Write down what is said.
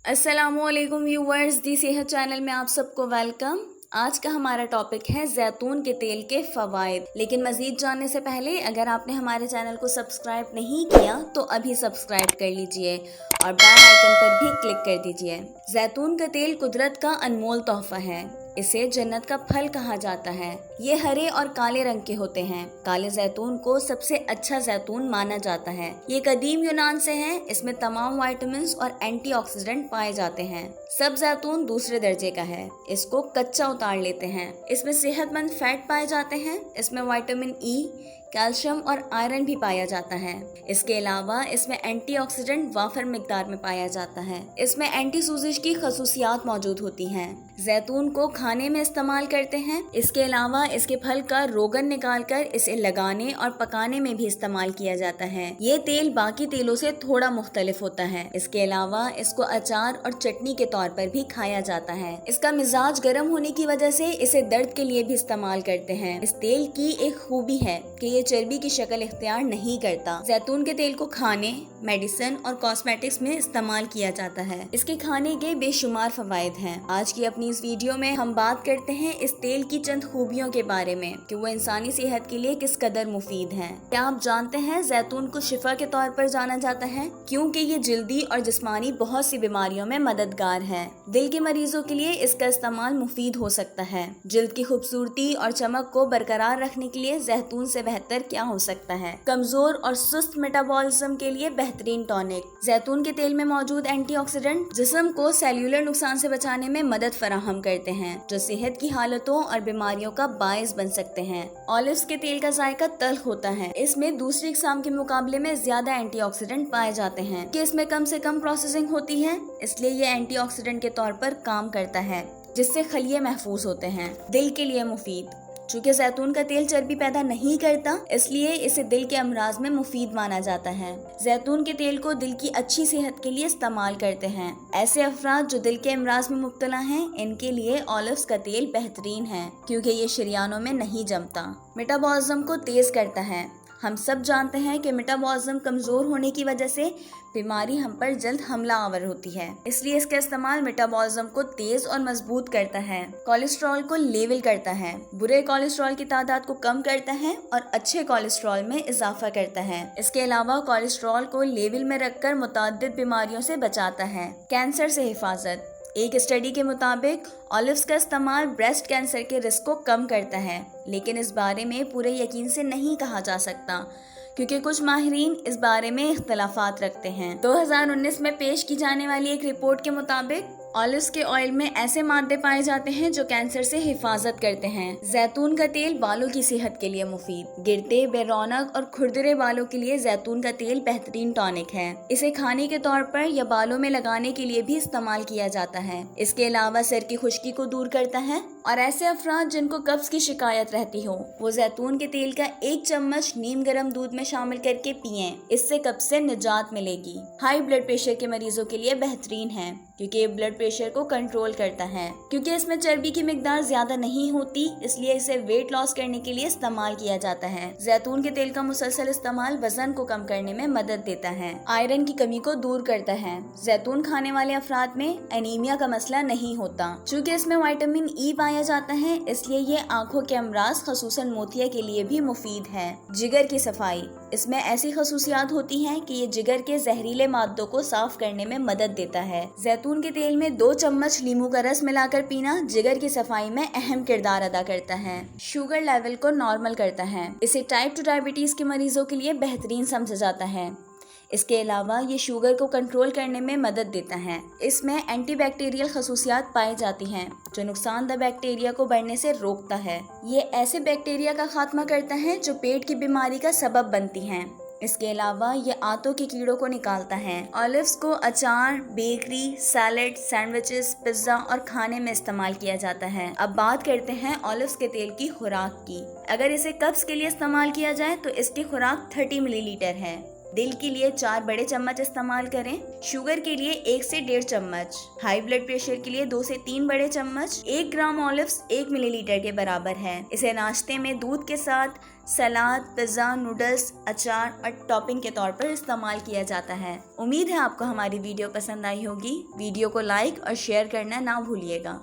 अस्सलामुअलैकुम व्यूवर्स, दी सेहत चैनल में आप सबको वेलकम। आज का हमारा टॉपिक है जैतून के तेल के फ़वाइद। लेकिन मज़ीद जानने से पहले अगर आपने हमारे चैनल को सब्सक्राइब नहीं किया तो अभी सब्सक्राइब कर लीजिए और बेल आइकन पर भी क्लिक कर दीजिए। जैतून का तेल कुदरत का अनमोल तोहफा है। इसे जन्नत का फल कहा जाता है। ये हरे और काले रंग के होते हैं। काले जैतून को सबसे अच्छा जैतून माना जाता है। ये कदीम यूनान से है। इसमें तमाम विटामिन और एंटीऑक्सीडेंट पाए जाते हैं। सब जैतून दूसरे दर्जे का है। इसको कच्चा उतार लेते हैं। इसमें सेहतमंद फैट पाए जाते हैं। इसमें विटामिन ई, कैल्शियम और आयरन भी पाया जाता है। इसके अलावा इसमें एंटीऑक्सीडेंट वाफर मिकदार में पाया जाता है। इसमें एंटी सूजिश की खसूसियात मौजूद होती हैं। जैतून को खाने में इस्तेमाल करते हैं। इसके अलावा इसके फल का रोगन निकालकर इसे लगाने और पकाने में भी इस्तेमाल किया जाता है। ये तेल बाकी तेलों से थोड़ा मुख्तलिफ होता है। इसके अलावा इसको अचार और चटनी के तौर पर भी खाया जाता है। इसका मिजाज गर्म होने की वजह से इसे दर्द के लिए भी इस्तेमाल करते हैं। इस तेल की एक खूबी है कि ये चर्बी की शक्ल इख्तियार नहीं करता। जैतून के तेल को खाने, मेडिसिन और कॉस्मेटिक्स में इस्तेमाल किया जाता है। इसके खाने के बेशुमार फवायद हैं। आज की अपनी इस वीडियो में हम बात करते हैं इस तेल की चंद खूबियों के बारे में कि वो इंसानी सेहत के लिए किस कदर मुफीद है। क्या आप जानते हैं जैतून को शिफा के तौर पर जाना जाता है क्योंकि ये जल्दी और जिस्मानी बहुत सी बीमारियों में मददगार है। दिल के मरीजों के लिए इसका इस्तेमाल मुफीद हो सकता है। जल्द की खूबसूरती और चमक को बरकरार रखने के लिए जैतून से बेहतर क्या हो सकता है। कमजोर और सुस्त मेटाबॉलिज्म के लिए बेहतरीन टॉनिक। जैतून के तेल में मौजूद एंटीऑक्सीडेंट जिस्म को सेल्यूलर नुकसान से बचाने में मदद फराहम करते हैं जो सेहत की हालतों और बीमारियों का बायस बन सकते हैं। ऑलिव्स के तेल का जायका तल्ख होता है। इसमें दूसरी इकसाम के मुकाबले में ज्यादा एंटीऑक्सीडेंट पाए जाते हैं कि इसमें कम से कम प्रोसेसिंग होती है, इसलिए ये एंटीऑक्सीडेंट के तौर पर काम करता है जिससे खलिये महफूज होते हैं। दिल के लिए मुफीद। चूँकि जैतून का तेल चर्बी पैदा नहीं करता इसलिए इसे दिल के अमराज में मुफीद माना जाता है। जैतून के तेल को दिल की अच्छी सेहत के लिए इस्तेमाल करते हैं। ऐसे अफराद जो दिल के अमराज में मुब्तला हैं इनके लिए ऑलिव्स का तेल बेहतरीन है क्योंकि ये शरियानों में नहीं जमता। मेटाबॉलिज्म को तेज करता है। हम सब जानते हैं कि मेटाबॉलिज्म कमजोर होने की वजह से बीमारी हम पर जल्द हमला आवर होती है, इसलिए इसका इस्तेमाल मेटाबॉलिज्म को तेज और मजबूत करता है। कोलेस्ट्रॉल को लेवल करता है। बुरे कोलेस्ट्रॉल की तादाद को कम करता है और अच्छे कोलेस्ट्रॉल में इजाफा करता है। इसके अलावा कोलेस्ट्रॉल को लेवल में रखकर मुताद्दिद बीमारियों से बचाता है। कैंसर से हिफाजत। एक स्टडी के मुताबिक ऑलिव्स का इस्तेमाल ब्रेस्ट कैंसर के रिस्क को कम करता है, लेकिन इस बारे में पूरे यकीन से नहीं कहा जा सकता क्योंकि कुछ माहिरीन इस बारे में इख्तलाफात रखते हैं। 2019 में पेश की जाने वाली एक रिपोर्ट के मुताबिक ऑलिव्स के ऑयल में ऐसे मादे पाए जाते हैं जो कैंसर से हिफाजत करते हैं। जैतून का तेल बालों की सेहत के लिए मुफीद। गिरते, बेरौनक और खुरदरे बालों के लिए जैतून का तेल बेहतरीन टॉनिक है। इसे खाने के तौर पर या बालों में लगाने के लिए भी इस्तेमाल किया जाता है। इसके अलावा सर की खुश्की को दूर करता है और ऐसे अफराद जिनको कब्ज की शिकायत रहती हो वो जैतून के तेल का 1 चम्मच नीम गर्म दूध में शामिल करके पिएं। इससे कब्ज से निजात मिलेगी। हाई ब्लड प्रेशर के मरीजों के लिए बेहतरीन है क्योंकि ये ब्लड प्रेशर को कंट्रोल करता है। क्योंकि इसमें चर्बी की मिकदार ज्यादा नहीं होती इसलिए इसे वेट लॉस करने के लिए इस्तेमाल किया जाता है। जैतून के तेल का मुसलसल इस्तेमाल वजन को कम करने में मदद देता है। आयरन की कमी को दूर करता है। जैतून खाने वाले अफराद में एनीमिया का मसला नहीं होता। चूँकि इसमें विटामिन ई पाया जाता है इसलिए ये आंखों के अमराज खसूसन मोतिया के लिए भी मुफीद है। जिगर की सफाई। इसमें ऐसी खसूसियात होती हैं कि ये जिगर के जहरीले मादों को साफ करने में मदद देता है। जैतून के तेल में 2 चम्मच नींबू का रस मिलाकर पीना जिगर की सफाई में अहम किरदार अदा करता है। शुगर लेवल को नॉर्मल करता है। इसे टाइप 2 डायबिटीज के मरीजों के लिए बेहतरीन समझा जाता है। इसके अलावा ये शुगर को कंट्रोल करने में मदद देता है। इसमें एंटीबैक्टीरियल खसूसियात पाई जाती हैं जो नुकसानदेह बैक्टीरिया को बढ़ने से रोकता है। ये ऐसे बैक्टीरिया का खात्मा करता है जो पेट की बीमारी का सबब बनती हैं। इसके अलावा ये आंतों के कीड़ों को निकालता है। ऑलिव्स को अचार, बेकरी, सैलेड, सैंडविचेस, पिज्जा और खाने में इस्तेमाल किया जाता है। अब बात करते हैं ऑलिव्स के तेल की खुराक की। अगर इसे कब्ज के लिए इस्तेमाल किया जाए तो इसकी खुराक 30 मिलीलीटर है। दिल के लिए 4 बड़े चम्मच इस्तेमाल करें। शुगर के लिए 1 से 1.5 चम्मच। हाई ब्लड प्रेशर के लिए 2 से 3 बड़े चम्मच। 1 ग्राम ऑलिव्स 1 मिलीलीटर के बराबर है। इसे नाश्ते में दूध के साथ, सलाद, पिज्जा, नूडल्स, अचार और टॉपिंग के तौर पर इस्तेमाल किया जाता है। उम्मीद है आपको हमारी वीडियो पसंद आई होगी। वीडियो को लाइक और शेयर करना ना भूलिएगा।